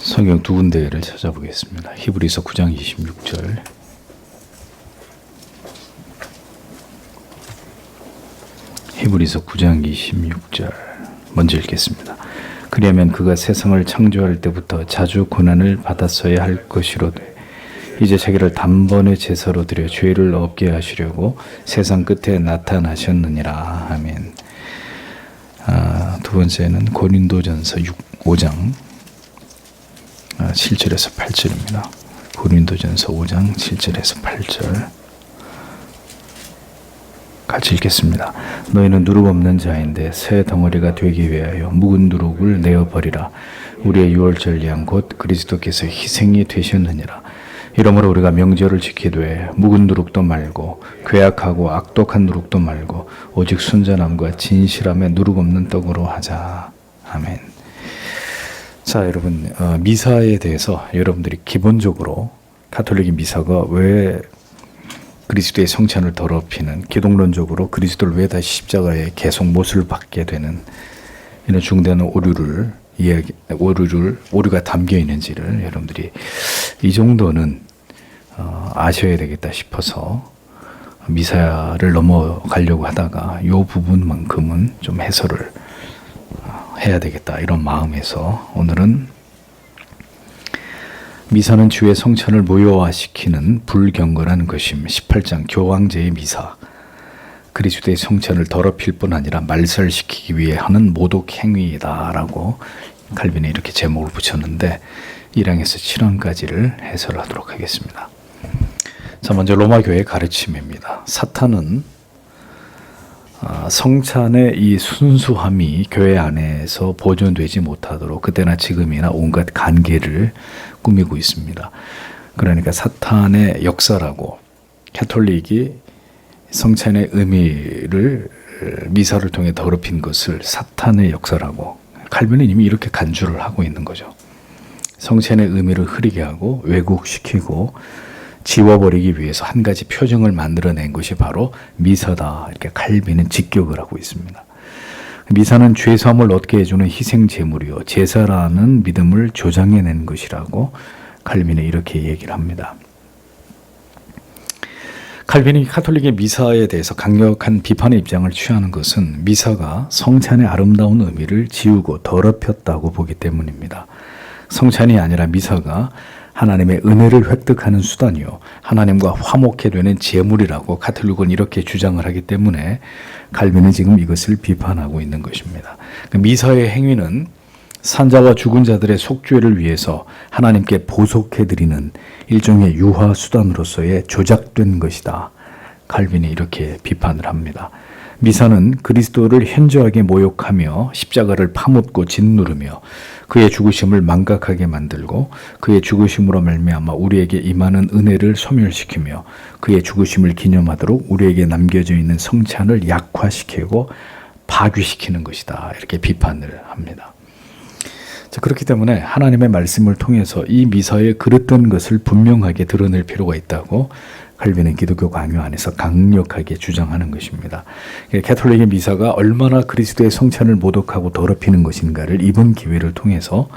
성경 두 군데를 찾아보겠습니다. 히브리서 9장 26절, 히브리서 9장 26절 먼저 읽겠습니다. 그리하면 그가 세상을 창조할 때부터 자주 고난을 받았어야 할 것이로되 이제 자기를 단번에 제사로 드려 죄를 없게 하시려고 세상 끝에 나타나셨느니라. 아멘. 두 번째는 고린도전서 5장 7절에서 8절입니다. 고린도전서 5장 7절에서 8절 같이 읽겠습니다. 너희는 누룩 없는 자인데 새 덩어리가 되기 위하여 묵은 누룩을 내어버리라. 우리의 유월절 양 곧 그리스도께서 희생이 되셨느니라. 이러므로 우리가 명절을 지키되 묵은 누룩도 말고 괴악하고 악독한 누룩도 말고 오직 순전함과 진실함에 누룩 없는 떡으로 하자. 아멘. 자, 여러분, 미사에 대해서 여러분들이 기본적으로 가톨릭의 미사가 왜 그리스도의 성찬을 더럽히는, 기독론적으로 그리스도를 왜 다시 십자가에 계속 못을 박게 되는 이런 중대한 오류가 담겨 있는지를 여러분들이 이 정도는 아셔야 되겠다 싶어서 미사를 넘어가려고 하다가 이 부분만큼은 좀 해설을 해야 되겠다 이런 마음에서 오늘은 미사는 주의 성찬을 무효화시키는 불경건한 것임 18장 교황제의 미사, 그리스도의 성찬을 더럽힐 뿐 아니라 말살시키기 위해 하는 모독 행위이다라고 칼빈이 이렇게 제목을 붙였는데 1항에서 7항까지를 해설하도록 하겠습니다. 자, 먼저 로마 교회의 가르침입니다. 사탄은 성찬의 이 순수함이 교회 안에서 보존되지 못하도록 그때나 지금이나 온갖 관계를 꾸미고 있습니다. 그러니까 사탄의 역사라고, 가톨릭이 성찬의 의미를 미사를 통해 더럽힌 것을 사탄의 역사라고 칼빈은 이미 이렇게 간주를 하고 있는 거죠. 성찬의 의미를 흐리게 하고 왜곡시키고 지워버리기 위해서 한 가지 표정을 만들어낸 것이 바로 미사다. 이렇게 칼빈은 직격을 하고 있습니다. 미사는 죄사함을 얻게 해주는 희생 제물이요 제사라는 믿음을 조장해낸 것이라고 칼빈은 이렇게 얘기를 합니다. 칼빈이 가톨릭의 미사에 대해서 강력한 비판의 입장을 취하는 것은 미사가 성찬의 아름다운 의미를 지우고 더럽혔다고 보기 때문입니다. 성찬이 아니라 미사가 하나님의 은혜를 획득하는 수단이요 하나님과 화목해 되는 제물이라고 가톨릭은 이렇게 주장을 하기 때문에 칼빈은 지금 이것을 비판하고 있는 것입니다. 미사의 행위는 산자와 죽은 자들의 속죄를 위해서 하나님께 보속해드리는 일종의 유화 수단으로서의 조작된 것이다. 칼빈이 이렇게 비판을 합니다. 미사는 그리스도를 현저하게 모욕하며 십자가를 파묻고 짓누르며 그의 죽으심을 망각하게 만들고 그의 죽으심으로 말미암아 우리에게 임하는 은혜를 소멸시키며 그의 죽으심을 기념하도록 우리에게 남겨져 있는 성찬을 약화시키고 파괴시키는 것이다. 이렇게 비판을 합니다. 자, 그렇기 때문에 하나님의 말씀을 통해서 이 미사에 그릇된 것을 분명하게 드러낼 필요가 있다고 칼빈은 기독교 강요 안에서 강력하게 주장하는 것입니다. 가톨릭의 미사가 얼마나 그리스도의 성찬을 모독하고 더럽히는 것인가를 이번 기회를 통해서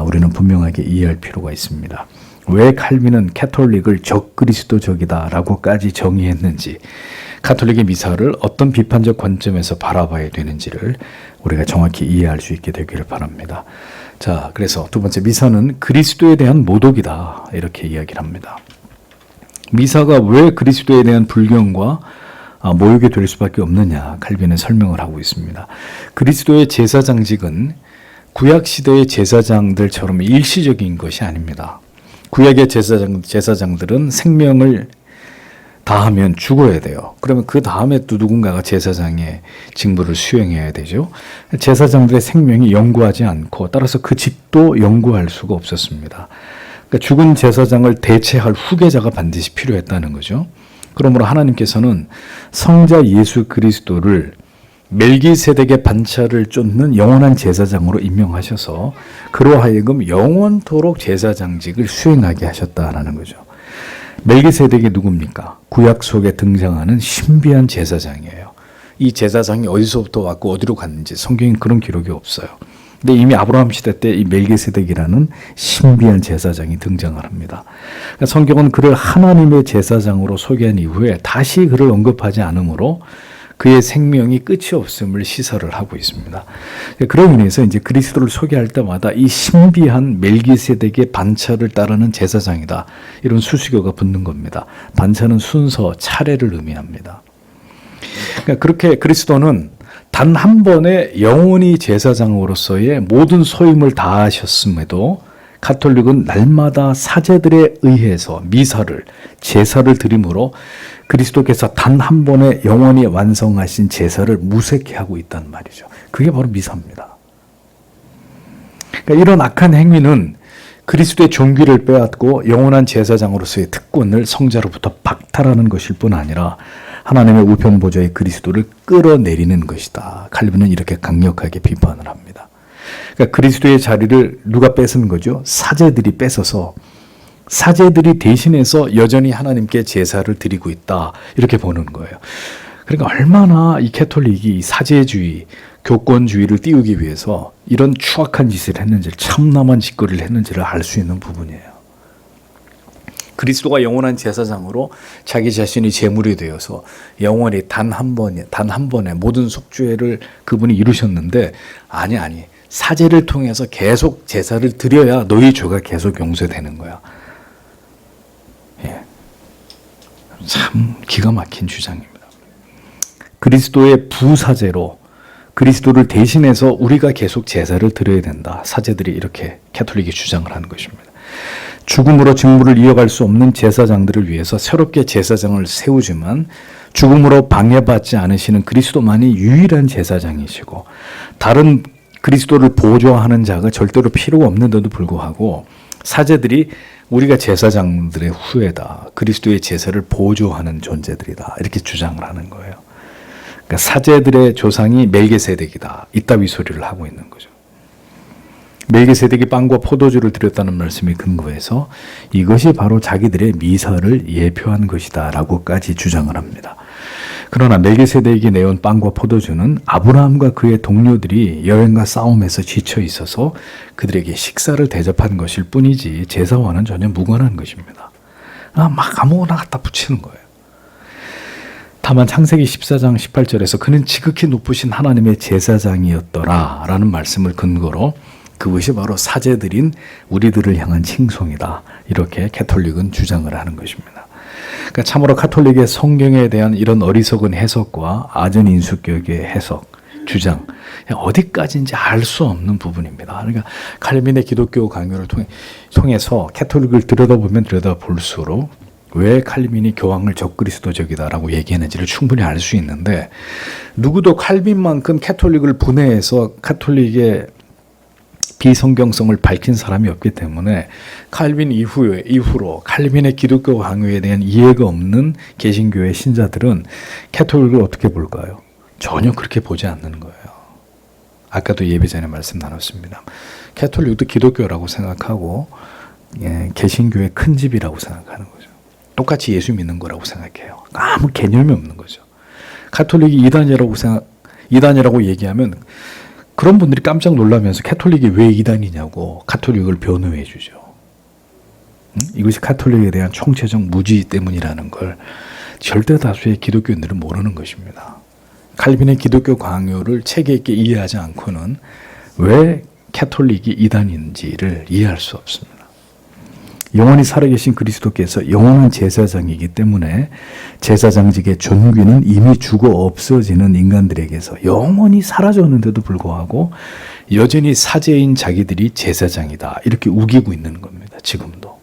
우리는 분명하게 이해할 필요가 있습니다. 왜 칼빈은 가톨릭을 적그리스도적이다라고까지 정의했는지, 가톨릭의 미사를 어떤 비판적 관점에서 바라봐야 되는지를 우리가 정확히 이해할 수 있게 되기를 바랍니다. 자, 그래서 두 번째, 미사는 그리스도에 대한 모독이다 이렇게 이야기를 합니다. 미사가 왜 그리스도에 대한 불경과 모욕이 될 수밖에 없느냐, 칼빈은 설명을 하고 있습니다. 그리스도의 제사장직은 구약시대의 제사장들처럼 일시적인 것이 아닙니다. 구약의 제사장들은 생명을 다하면 죽어야 돼요. 그러면 그 다음에 또 누군가가 제사장의 직무를 수행해야 되죠. 제사장들의 생명이 영구하지 않고 따라서 그 직도 영구할 수가 없었습니다. 그러니까 죽은 제사장을 대체할 후계자가 반드시 필요했다는 거죠. 그러므로 하나님께서는 성자 예수 그리스도를 멜기세덱의 반차를 쫓는 영원한 제사장으로 임명하셔서 그로 하여금 영원토록 제사장직을 수행하게 하셨다라는 거죠. 멜기세덱이 누굽니까? 구약 속에 등장하는 신비한 제사장이에요. 이 제사장이 어디서부터 왔고 어디로 갔는지 성경엔 그런 기록이 없어요. 근데 이미 아브라함 시대 때 이 멜기세덱이라는 신비한 제사장이 등장을 합니다. 그러니까 성경은 그를 하나님의 제사장으로 소개한 이후에 다시 그를 언급하지 않으므로 그의 생명이 끝이 없음을 시사를 하고 있습니다. 그런 의미에서 이제 그리스도를 소개할 때마다 이 신비한 멜기세덱의 반차를 따르는 제사장이다, 이런 수식어가 붙는 겁니다. 반차는 순서, 차례를 의미합니다. 그러니까 그렇게 그리스도는 단 한 번의 영원히 제사장으로서의 모든 소임을 다하셨음에도 가톨릭은 날마다 사제들에 의해서 미사를, 제사를 드림으로 그리스도께서 단 한 번에 영원히 완성하신 제사를 무색해 하고 있다는 말이죠. 그게 바로 미사입니다. 그러니까 이런 악한 행위는 그리스도의 존귀를 빼앗고 영원한 제사장으로서의 특권을 성자로부터 박탈하는 것일 뿐 아니라 하나님의 우편 보좌의 그리스도를 끌어내리는 것이다. 칼빈은 이렇게 강력하게 비판을 합니다. 그러니까 그리스도의 자리를 누가 뺏은 거죠? 사제들이 뺏어서 사제들이 대신해서 여전히 하나님께 제사를 드리고 있다, 이렇게 보는 거예요. 그러니까 얼마나 이 캐톨릭이 사제주의, 교권주의를 띄우기 위해서 이런 추악한 짓을 했는지, 참남한 짓거리를 했는지를 알 수 있는 부분이에요. 그리스도가 영원한 제사장으로 자기 자신이 제물이 되어서 영원히 단 한 번에 모든 속죄를 그분이 이루셨는데, 아니 사제를 통해서 계속 제사를 드려야 너희 죄가 계속 용서되는 거야. 참 기가 막힌 주장입니다. 그리스도의 부사제로 그리스도를 대신해서 우리가 계속 제사를 드려야 된다. 사제들이 이렇게 캐톨릭이 주장을 하는 것입니다. 죽음으로 직무를 이어갈 수 없는 제사장들을 위해서 새롭게 제사장을 세우지만 죽음으로 방해받지 않으시는 그리스도만이 유일한 제사장이시고 다른 그리스도를 보조하는 자가 절대로 필요가 없는데도 불구하고 사제들이 우리가 제사장들의 후예다, 그리스도의 제사를 보조하는 존재들이다, 이렇게 주장을 하는 거예요. 그러니까 사제들의 조상이 멜기세덱이다, 이따위 소리를 하고 있는 거죠. 멜기세덱이 빵과 포도주를 드렸다는 말씀에 근거해서 이것이 바로 자기들의 미사를 예표한 것이다 라고까지 주장을 합니다. 그러나 멜기세덱이 내온 빵과 포도주는 아브라함과 그의 동료들이 여행과 싸움에서 지쳐 있어서 그들에게 식사를 대접한 것일 뿐이지 제사와는 전혀 무관한 것입니다. 막 아무거나 갖다 붙이는 거예요. 다만 창세기 14장 18절에서 그는 지극히 높으신 하나님의 제사장이었더라 라는 말씀을 근거로 그것이 바로 사제들인 우리들을 향한 칭송이다, 이렇게 캐톨릭은 주장을 하는 것입니다. 그러니까 참으로 가톨릭의 성경에 대한 이런 어리석은 해석과 아전 인수격의 해석, 주장, 어디까지인지 알 수 없는 부분입니다. 그러니까 칼빈의 기독교 강요를 통해서 캐톨릭을 들여다볼수록 왜 칼빈이 교황을 적그리스도적이다라고 얘기했는지를 충분히 알 수 있는데, 누구도 칼빈만큼 캐톨릭을 분해해서 카톨릭의 비성경성을 밝힌 사람이 없기 때문에 칼빈 이후로 칼빈의 기독교 강요에 대한 이해가 없는 개신교의 신자들은 캐톨릭을 어떻게 볼까요? 전혀 그렇게 보지 않는 거예요. 아까도 예배 전에 말씀 나눴습니다. 캐톨릭도 기독교라고 생각하고 개신교의 큰 집이라고 생각하는 거죠. 똑같이 예수 믿는 거라고 생각해요. 아무 개념이 없는 거죠. 가톨릭이 이단이라고 얘기하면 그런 분들이 깜짝 놀라면서 캐톨릭이 왜 이단이냐고 가톨릭을 변호해 주죠. 이것이 가톨릭에 대한 총체적 무지 때문이라는 걸 절대 다수의 기독교인들은 모르는 것입니다. 칼빈의 기독교 강요를 체계 있게 이해하지 않고는 왜 캐톨릭이 이단인지를 이해할 수 없습니다. 영원히 살아계신 그리스도께서 영원한 제사장이기 때문에 제사장직의 존귀는 이미 죽어 없어지는 인간들에게서 영원히 사라졌는데도 불구하고 여전히 사제인 자기들이 제사장이다, 이렇게 우기고 있는 겁니다. 지금도.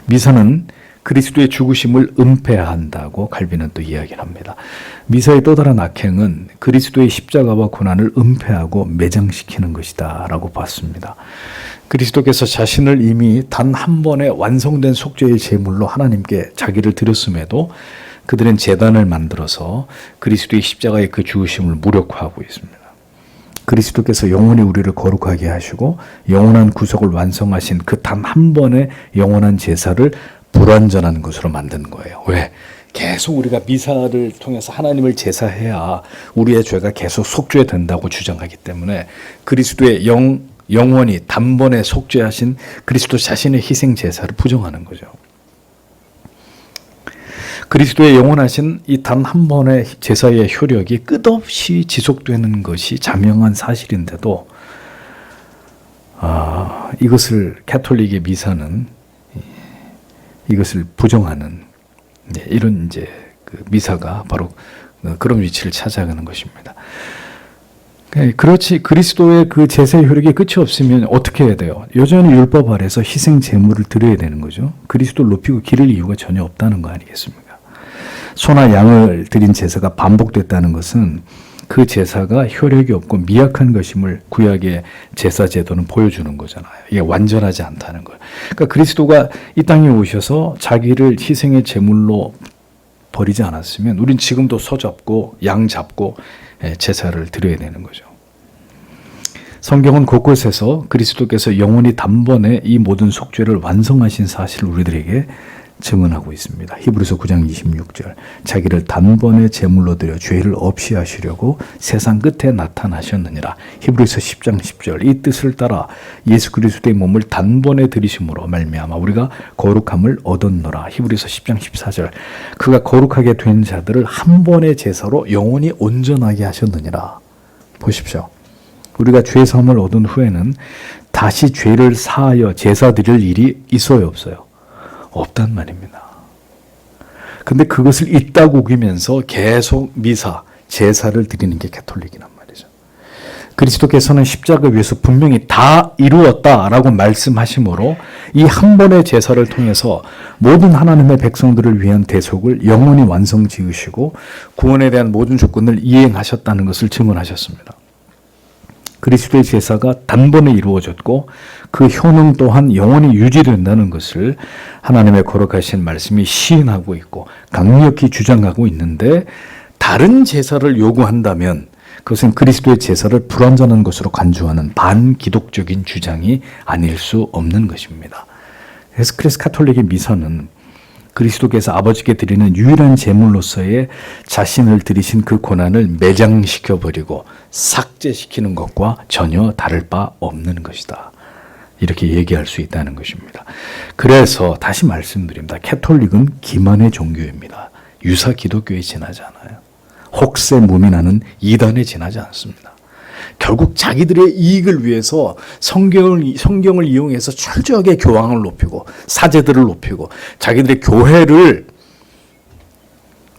미사는 그리스도의 죽으심을 은폐한다고 칼빈은 또 이야기를 합니다. 미사의 또 다른 악행은 그리스도의 십자가와 고난을 은폐하고 매장시키는 것이다 라고 봤습니다. 그리스도께서 자신을 이미 단 한 번에 완성된 속죄의 제물로 하나님께 자기를 드렸음에도 그들은 제단을 만들어서 그리스도의 십자가의 그 죽으심을 무력화하고 있습니다. 그리스도께서 영원히 우리를 거룩하게 하시고 영원한 구속을 완성하신 그 단 한 번의 영원한 제사를 불완전한 것으로 만든 거예요. 왜? 계속 우리가 미사를 통해서 하나님을 제사해야 우리의 죄가 계속 속죄된다고 주장하기 때문에 그리스도의 영원히 단번에 속죄하신 그리스도 자신의 희생 제사를 부정하는 거죠. 그리스도의 영원하신 이 단 한 번의 제사의 효력이 끝없이 지속되는 것이 자명한 사실인데도 이것을 가톨릭의 미사는 이것을 부정하는 이런 이제 그 미사가 바로 그런 위치를 찾아가는 것입니다. 그렇지 그리스도의 그 제사의 효력이 끝이 없으면 어떻게 해야 돼요? 여전히 율법 아래서 희생 제물을 드려야 되는 거죠. 그리스도를 높이고 기를 이유가 전혀 없다는 거 아니겠습니까? 소나 양을 드린 제사가 반복됐다는 것은 그 제사가 효력이 없고 미약한 것임을 구약의 제사 제도는 보여주는 거잖아요. 이게 완전하지 않다는 거예요. 그러니까 그리스도가 이 땅에 오셔서 자기를 희생의 제물로 버리지 않았으면 우린 지금도 소 잡고 양 잡고 제사를 드려야 되는 거죠. 성경은 곳곳에서 그리스도께서 영원히 단번에 이 모든 속죄를 완성하신 사실을 우리들에게 증언하고 있습니다. 히브리서 9장 26절 자기를 단번에 제물로 드려 죄를 없이 하시려고 세상 끝에 나타나셨느니라. 히브리서 10장 10절 이 뜻을 따라 예수 그리스도의 몸을 단번에 드리심으로 말미암아 우리가 거룩함을 얻었노라. 히브리서 10장 14절 그가 거룩하게 된 자들을 한 번의 제사로 영원히 온전하게 하셨느니라. 보십시오. 우리가 죄 사함을 얻은 후에는 다시 죄를 사하여 제사 드릴 일이 있어요 없어요? 없단 말입니다. 근데 그것을 있다고 우기면서 계속 미사, 제사를 드리는 게 가톨릭이란 말이죠. 그리스도께서는 십자가 위에서 분명히 다 이루었다라고 말씀하심으로 이 한 번의 제사를 통해서 모든 하나님의 백성들을 위한 대속을 영원히 완성 지으시고 구원에 대한 모든 조건을 이행하셨다는 것을 증언하셨습니다. 그리스도의 제사가 단번에 이루어졌고 그 효능 또한 영원히 유지된다는 것을 하나님의 거룩하신 말씀이 시인하고 있고 강력히 주장하고 있는데 다른 제사를 요구한다면 그것은 그리스도의 제사를 불완전한 것으로 간주하는 반기독적인 주장이 아닐 수 없는 것입니다. 그래서 가톨릭의 미사는 그리스도께서 아버지께 드리는 유일한 제물로서의 자신을 드리신 그 고난을 매장시켜버리고 삭제시키는 것과 전혀 다를 바 없는 것이다. 이렇게 얘기할 수 있다는 것입니다. 그래서 다시 말씀드립니다. 가톨릭은 기만의 종교입니다. 유사 기독교에 지나지 않아요. 혹세 무민하는 이단에 지나지 않습니다. 결국 자기들의 이익을 위해서 성경을 이용해서 철저하게 교황을 높이고 사제들을 높이고 자기들의 교회를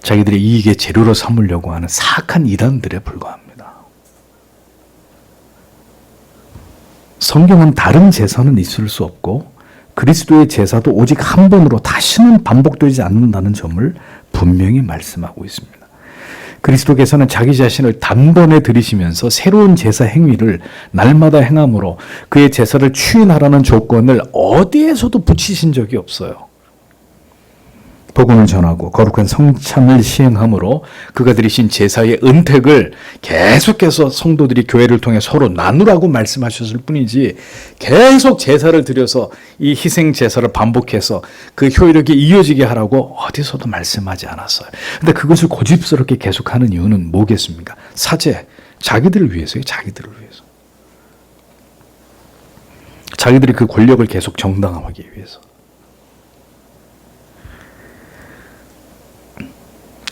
자기들의 이익의 재료로 삼으려고 하는 사악한 이단들에 불과합니다. 성경은 다른 제사는 있을 수 없고 그리스도의 제사도 오직 한 번으로 다시는 반복되지 않는다는 점을 분명히 말씀하고 있습니다. 그리스도께서는 자기 자신을 단번에 드리시면서 새로운 제사 행위를 날마다 행함으로 그의 제사를 추인하라는 조건을 어디에서도 붙이신 적이 없어요. 복음을 전하고 거룩한 성찬을 시행함으로 그가 드리신 제사의 은택을 계속해서 성도들이 교회를 통해 서로 나누라고 말씀하셨을 뿐이지 계속 제사를 드려서 이 희생 제사를 반복해서 그 효력이 이어지게 하라고 어디서도 말씀하지 않았어요. 근데 그것을 고집스럽게 계속하는 이유는 뭐겠습니까? 사제, 자기들을 위해서요. 자기들을 위해서. 자기들이 그 권력을 계속 정당화하기 위해서.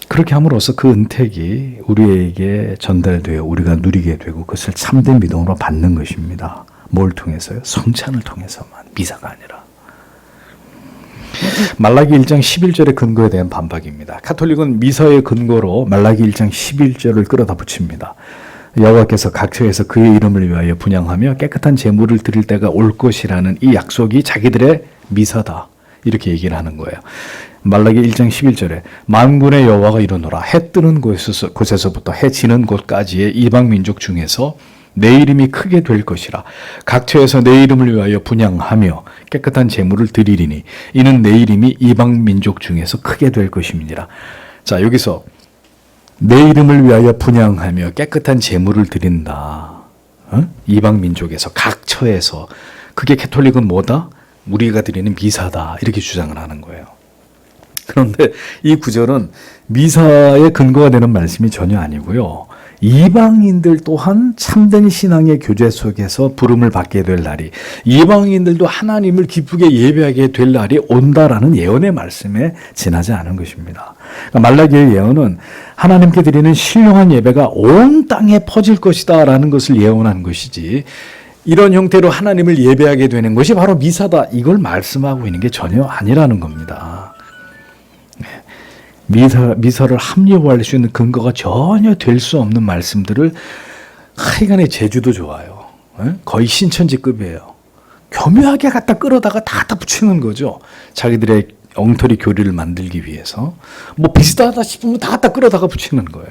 그렇게 함으로써 그 은택이 우리에게 전달되어 우리가 누리게 되고 그것을 참된 믿음으로 받는 것입니다. 뭘 통해서요? 성찬을 통해서만, 미사가 아니라. 말라기 1장 11절의 근거에 대한 반박입니다. 가톨릭은 미사의 근거로 말라기 1장 11절을 끌어다 붙입니다. 여호와께서 각처에서 그의 이름을 위하여 분향하며 깨끗한 제물을 드릴 때가 올 것이라는 이 약속이 자기들의 미사다. 이렇게 얘기를 하는 거예요. 말라기 1장 11절에 만군의 여호와가 이르노라 해 뜨는 곳에서부터 해 지는 곳까지의 이방 민족 중에서 내 이름이 크게 될 것이라 각처에서 내 이름을 위하여 분향하며 깨끗한 제물을 드리리니 이는 내 이름이 이방 민족 중에서 크게 될 것임이니라. 자, 여기서 내 이름을 위하여 분향하며 깨끗한 제물을 드린다. 이방 민족에서 각처에서 그게 가톨릭은 뭐다? 우리가 드리는 미사다. 이렇게 주장을 하는 거예요. 그런데 이 구절은 미사의 근거가 되는 말씀이 전혀 아니고요. 이방인들 또한 참된 신앙의 교제 속에서 부름을 받게 될 날이, 이방인들도 하나님을 기쁘게 예배하게 될 날이 온다라는 예언의 말씀에 지나지 않은 것입니다. 그러니까 말라기의 예언은 하나님께 드리는 신령한 예배가 온 땅에 퍼질 것이다 라는 것을 예언한 것이지, 이런 형태로 하나님을 예배하게 되는 것이 바로 미사다, 이걸 말씀하고 있는 게 전혀 아니라는 겁니다. 미사를 합리화할 수 있는 근거가 전혀 될 수 없는 말씀들을 하여간에 제주도 좋아요. 거의 신천지급이에요. 교묘하게 갖다 끌어다가 다 갖다 붙이는 거죠. 자기들의 엉터리 교리를 만들기 위해서. 뭐 비슷하다 싶으면 다 갖다 끌어다가 붙이는 거예요.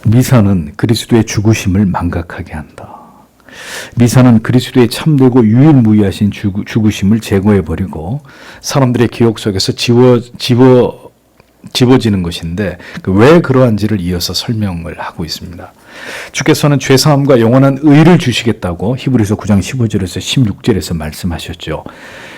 미사는 그리스도의 죽으심을 망각하게 한다. 미사는 그리스도의 참되고 유일무이하신 죽으심을 제거해버리고 사람들의 기억 속에서 지워지는 것인데, 왜 그러한지를 이어서 설명을 하고 있습니다. 주께서는 죄사함과 영원한 의를 주시겠다고 히브리서 9장 15절에서 16절에서 말씀하셨죠.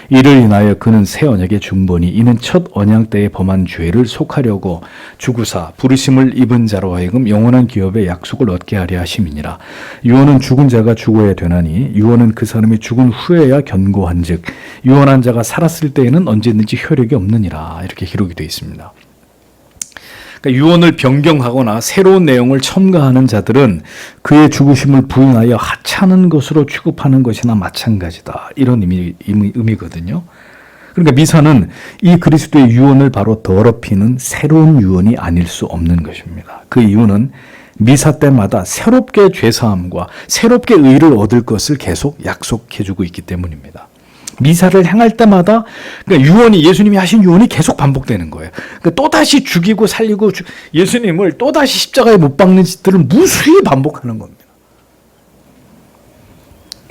이를 인하여 그는 새 언약의 중보니 이는 첫 언약 때에 범한 죄를 속하려고 죽으사 부르심을 입은 자로 하여금 영원한 기업의 약속을 얻게 하려 하심이니라. 유언은 죽은 자가 죽어야 되나니 유언은 그 사람이 죽은 후에야 견고한즉 유언한 자가 살았을 때에는 언제든지 효력이 없느니라. 이렇게 기록이 되어 있습니다. 그러니까 유언을 변경하거나 새로운 내용을 첨가하는 자들은 그의 죽으심을 부인하여 하찮은 것으로 취급하는 것이나 마찬가지다. 이런 의미거든요. 그러니까 미사는 이 그리스도의 유언을 바로 더럽히는 새로운 유언이 아닐 수 없는 것입니다. 그 이유는 미사 때마다 새롭게 죄사함과 새롭게 의를 얻을 것을 계속 약속해주고 있기 때문입니다. 미사를 행할 때마다 그러니까 유언이, 예수님이 하신 유언이 계속 반복되는 거예요. 그러니까 또다시 죽이고 살리고 예수님을 또다시 십자가에 못 박는 짓들을 무수히 반복하는 겁니다.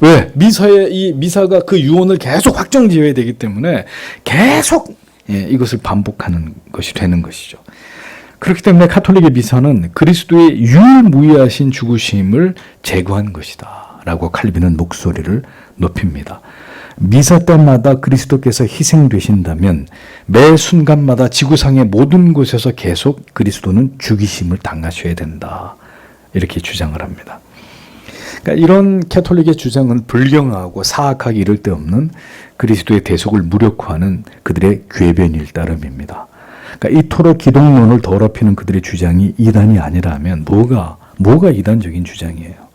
왜? 미사가 그 유언을 계속 확정지어야 되기 때문에 계속 이것을 반복하는 것이 되는 것이죠. 그렇기 때문에 가톨릭의 미사는 그리스도의 유일무이하신 죽으심을 제거한 것이다 라고 칼빈은 목소리를 높입니다. 미사 때마다 그리스도께서 희생되신다면 매 순간마다 지구상의 모든 곳에서 계속 그리스도는 죽이심을 당하셔야 된다. 이렇게 주장을 합니다. 그러니까 이런 가톨릭의 주장은 불경하고 사악하기 이를 데 없는 그리스도의 대속을 무력화하는 그들의 궤변일 따름입니다. 그러니까 이토록 기독론을 더럽히는 그들의 주장이 이단이 아니라면 뭐가 이단적인 주장이에요.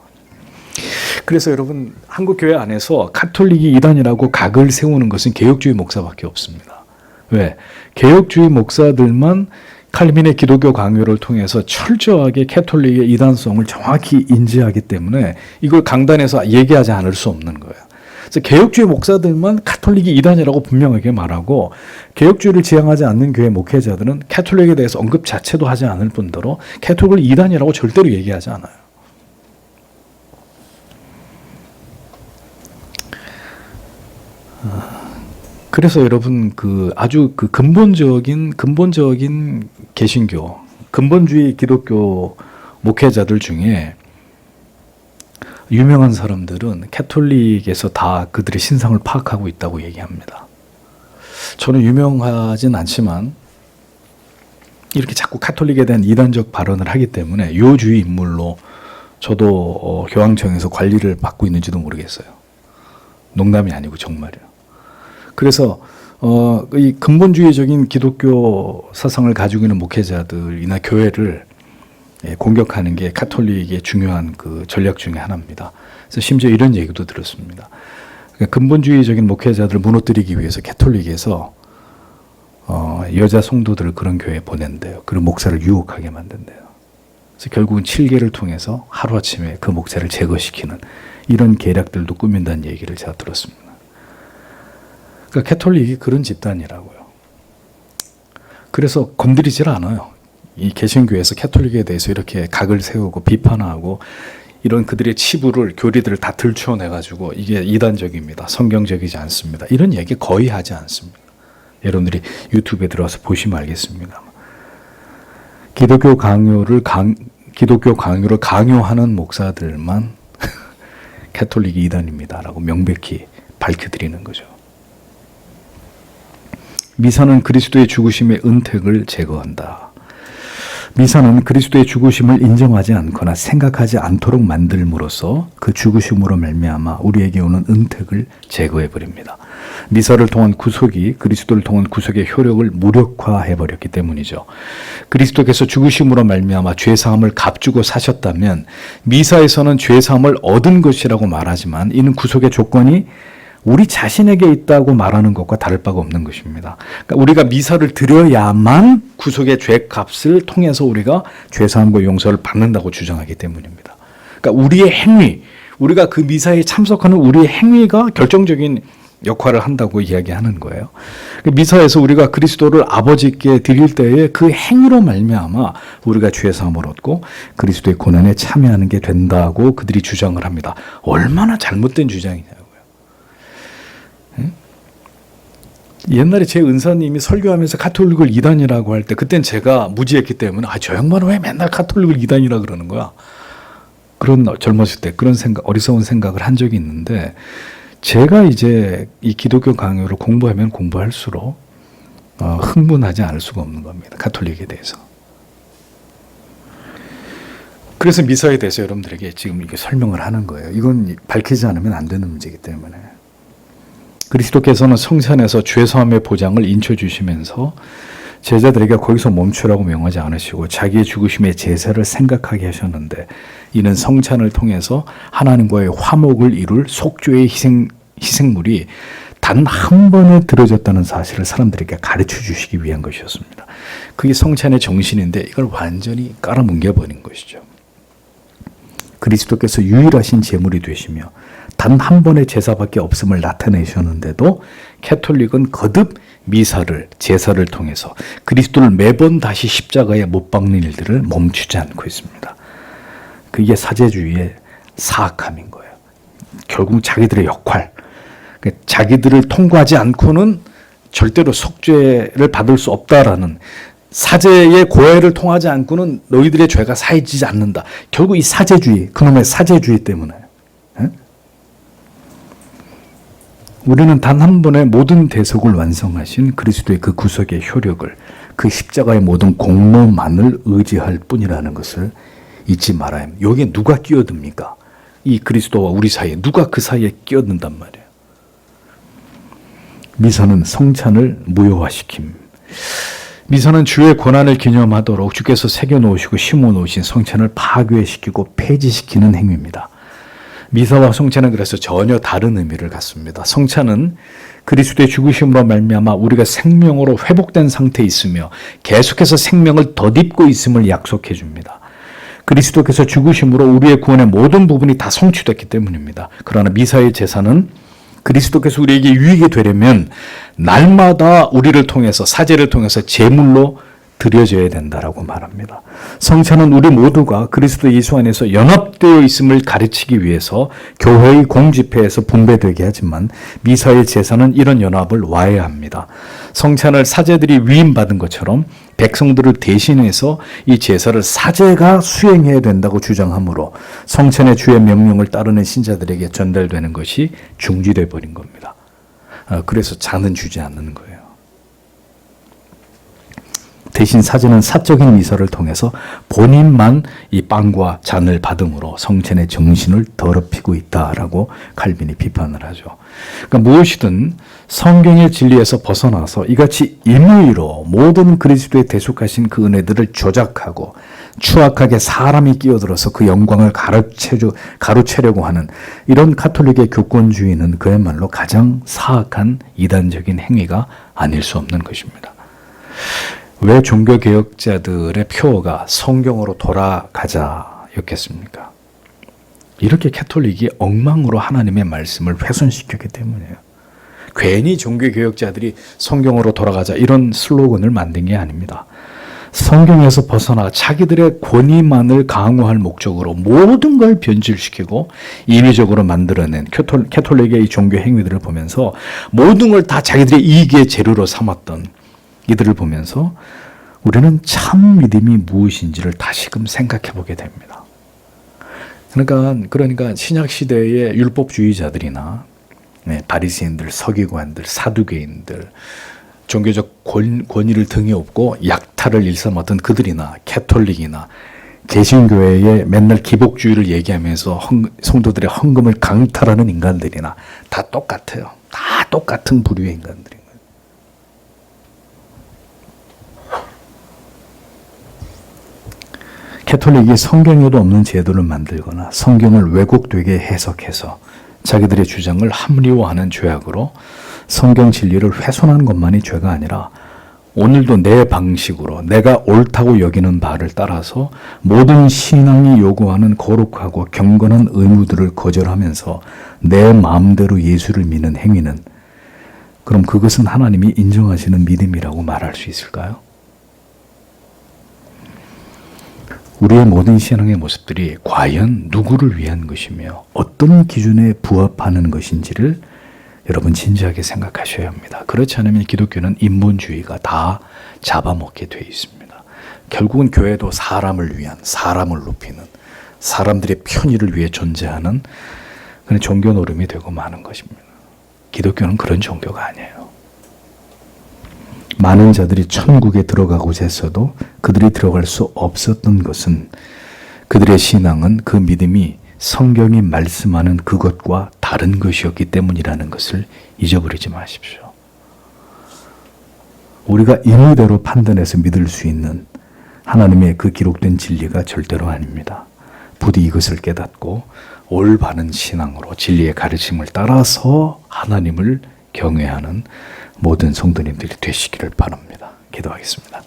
그래서 여러분, 한국 교회 안에서 가톨릭이 이단이라고 각을 세우는 것은 개혁주의 목사밖에 없습니다. 왜? 개혁주의 목사들만 칼빈의 기독교 강요를 통해서 철저하게 가톨릭의 이단성을 정확히 인지하기 때문에 이걸 강단에서 얘기하지 않을 수 없는 거예요. 그래서 개혁주의 목사들만 가톨릭이 이단이라고 분명하게 말하고, 개혁주의를 지향하지 않는 교회 목회자들은 가톨릭에 대해서 언급 자체도 하지 않을 뿐더러 가톨릭을 이단이라고 절대로 얘기하지 않아요. 그래서 여러분, 아주 근본적인 개신교, 근본주의 기독교 목회자들 중에 유명한 사람들은 가톨릭에서 다 그들의 신상을 파악하고 있다고 얘기합니다. 저는 유명하진 않지만 이렇게 자꾸 가톨릭에 대한 이단적 발언을 하기 때문에 요주의 인물로 저도 교황청에서 관리를 받고 있는지도 모르겠어요. 농담이 아니고 정말이에요. 그래서 이 근본주의적인 기독교 사상을 가지고 있는 목회자들이나 교회를 공격하는 게 가톨릭의 중요한 그 전략 중에 하나입니다. 그래서 심지어 이런 얘기도 들었습니다. 그러니까 근본주의적인 목회자들을 무너뜨리기 위해서 가톨릭에서 여자 성도들을 그런 교회에 보낸대요. 그런 목사를 유혹하게 만든대요. 그래서 결국은 7개를 통해서 하루아침에 그 목사를 제거시키는 이런 계략들도 꾸민다는 얘기를 제가 들었습니다. 그러니까 가톨릭이 그런 집단이라고요. 그래서 건드리질 않아요. 이 개신교에서 가톨릭에 대해서 이렇게 각을 세우고 비판하고 이런 그들의 치부를, 교리들을 다 들춰내가지고 이게 이단적입니다, 성경적이지 않습니다, 이런 얘기 거의 하지 않습니다. 여러분들이 유튜브에 들어와서 보시면 알겠습니다. 기독교 강요를 강요하는 목사들만 가톨릭이 이단입니다라고 명백히 밝혀드리는 거죠. 미사는 그리스도의 죽으심의 은택을 제거한다. 미사는 그리스도의 죽으심을 인정하지 않거나 생각하지 않도록 만들므로써 그 죽으심으로 말미암아 우리에게 오는 은택을 제거해 버립니다. 미사를 통한 구속이 그리스도를 통한 구속의 효력을 무력화해 버렸기 때문이죠. 그리스도께서 죽으심으로 말미암아 죄 사함을 값주고 사셨다면 미사에서는 죄 사함을 얻은 것이라고 말하지만 이는 구속의 조건이 우리 자신에게 있다고 말하는 것과 다를 바가 없는 것입니다. 그러니까 우리가 미사를 드려야만 구속의 죄값을 통해서 우리가 죄사함과 용서를 받는다고 주장하기 때문입니다. 그러니까 우리의 행위, 우리가 그 미사에 참석하는 우리의 행위가 결정적인 역할을 한다고 이야기하는 거예요. 미사에서 우리가 그리스도를 아버지께 드릴 때에 그 행위로 말미암아 우리가 죄사함을 얻고 그리스도의 고난에 참여하는 게 된다고 그들이 주장을 합니다. 얼마나 잘못된 주장이냐고요. 옛날에 제 은사님이 설교하면서 카톨릭을 이단이라고 할 때 그땐 제가 무지했기 때문에 저 양반은 왜 맨날 카톨릭을 이단이라 그러는 거야. 그런 젊었을 때 그런 생각, 어리석은 생각을 한 적이 있는데 제가 이제 이 기독교 강요를 공부하면 공부할수록 흥분하지 않을 수가 없는 겁니다. 카톨릭에 대해서. 그래서 미사에 대해서 여러분들에게 지금 이게 설명을 하는 거예요. 이건 밝히지 않으면 안 되는 문제이기 때문에. 그리스도께서는 성찬에서 죄사함의 보장을 인쳐주시면서 제자들에게 거기서 멈추라고 명하지 않으시고 자기의 죽으심의 제사를 생각하게 하셨는데 이는 성찬을 통해서 하나님과의 화목을 이룰 속죄의 희생물이 단 한 번에 들어졌다는 사실을 사람들에게 가르쳐 주시기 위한 것이었습니다. 그게 성찬의 정신인데 이걸 완전히 깔아뭉개버린 것이죠. 그리스도께서 유일하신 제물이 되시며 단 한 번의 제사밖에 없음을 나타내셨는데도 캐톨릭은 거듭 미사를, 제사를 통해서 그리스도를 매번 다시 십자가에 못 박는 일들을 멈추지 않고 있습니다. 그게 사제주의의 사악함인 거예요. 결국 자기들의 역할, 자기들을 통과하지 않고는 절대로 속죄를 받을 수 없다라는 사제의 고해를 통하지 않고는 너희들의 죄가 사해지지 않는다. 결국 이 사제주의, 그놈의 사제주의 때문에. 우리는 단 한 번에 모든 대속을 완성하신 그리스도의 그 구속의 효력을 그 십자가의 모든 공로만을 의지할 뿐이라는 것을 잊지 말아야 합니다. 여기에 누가 끼어듭니까? 이 그리스도와 우리 사이에 누가 그 사이에 끼어든단 말이에요. 미사는 성찬을 무효화시킴. 미사는 주의 고난을 기념하도록 주께서 새겨놓으시고 심어놓으신 성찬을 파괴시키고 폐지시키는 행위입니다. 미사와 성찬은 그래서 전혀 다른 의미를 갖습니다. 성찬은 그리스도의 죽으심으로 말미암아 우리가 생명으로 회복된 상태에 있으며 계속해서 생명을 덧입고 있음을 약속해 줍니다. 그리스도께서 죽으심으로 우리의 구원의 모든 부분이 다 성취됐기 때문입니다. 그러나 미사의 제사는 그리스도께서 우리에게 유익이 되려면 날마다 우리를 통해서 사제를 통해서 제물로 드려져야 된다라고 말합니다. 성찬은 우리 모두가 그리스도 예수 안에서 연합되어 있음을 가르치기 위해서 교회의 공집회에서 분배되게 하지만 미사의 제사는 이런 연합을 와해합니다. 성찬을 사제들이 위임받은 것처럼 백성들을 대신해서 이 제사를 사제가 수행해야 된다고 주장하므로 성찬의 주의 명령을 따르는 신자들에게 전달되는 것이 중지돼 버린 겁니다. 그래서 잔은 주지 않는 거예요. 대신 사제는 사적인 미사를 통해서 본인만 이 빵과 잔을 받음으로 성찬의 정신을 더럽히고 있다라고 칼빈이 비판을 하죠. 그러니까 무엇이든 성경의 진리에서 벗어나서 이같이 임의로 모든 그리스도의 대속하신 그 은혜들을 조작하고 추악하게 사람이 끼어들어서 그 영광을 가로채려고 하는 이런 가톨릭의 교권주의는 그야말로 가장 사악한 이단적인 행위가 아닐 수 없는 것입니다. 왜 종교개혁자들의 표어가 성경으로 돌아가자였겠습니까? 이렇게 캐톨릭이 엉망으로 하나님의 말씀을 훼손시켰기 때문이에요. 괜히 종교개혁자들이 성경으로 돌아가자 이런 슬로건을 만든 게 아닙니다. 성경에서 벗어나 자기들의 권위만을 강화할 목적으로 모든 걸 변질시키고 인위적으로 만들어낸 캐톨릭의 이 종교 행위들을 보면서 모든 걸 다 자기들의 이익의 재료로 삼았던 이들을 보면서 우리는 참 믿음이 무엇인지를 다시금 생각해 보게 됩니다. 그러니까 신약 시대의 율법주의자들이나 바리새인들, 서기관들, 사두개인들, 종교적 권위를 등에 업고 약탈을 일삼았던 그들이나 캐톨릭이나 개신교회에 맨날 기복주의를 얘기하면서 성도들의 헌금을 강탈하는 인간들이나 다 똑같아요. 다 똑같은 부류의 인간들인 거예요. 캐톨릭이 성경에도 없는 제도를 만들거나 성경을 왜곡되게 해석해서 자기들의 주장을 합리화하는 죄악으로 성경 진리를 훼손하는 것만이 죄가 아니라 오늘도 내 방식으로 내가 옳다고 여기는 바를 따라서 모든 신앙이 요구하는 거룩하고 경건한 의무들을 거절하면서 내 마음대로 예수를 믿는 행위는 그럼 그것은 하나님이 인정하시는 믿음이라고 말할 수 있을까요? 우리의 모든 신앙의 모습들이 과연 누구를 위한 것이며 어떤 기준에 부합하는 것인지를 여러분 진지하게 생각하셔야 합니다. 그렇지 않으면 기독교는 인본주의가 다 잡아먹게 되어 있습니다. 결국은 교회도 사람을 위한, 사람을 높이는, 사람들의 편의를 위해 존재하는 그런 종교 노름이 되고 마는 것입니다. 기독교는 그런 종교가 아니에요. 많은 자들이 천국에 들어가고자 했어도 그들이 들어갈 수 없었던 것은 그들의 신앙은 그 믿음이 성경이 말씀하는 그것과 다른 것이었기 때문이라는 것을 잊어버리지 마십시오. 우리가 임의대로 판단해서 믿을 수 있는 하나님의 그 기록된 진리가 절대로 아닙니다. 부디 이것을 깨닫고 올바른 신앙으로 진리의 가르침을 따라서 하나님을 경외하는 모든 성도님들이 되시기를 바랍니다. 기도하겠습니다.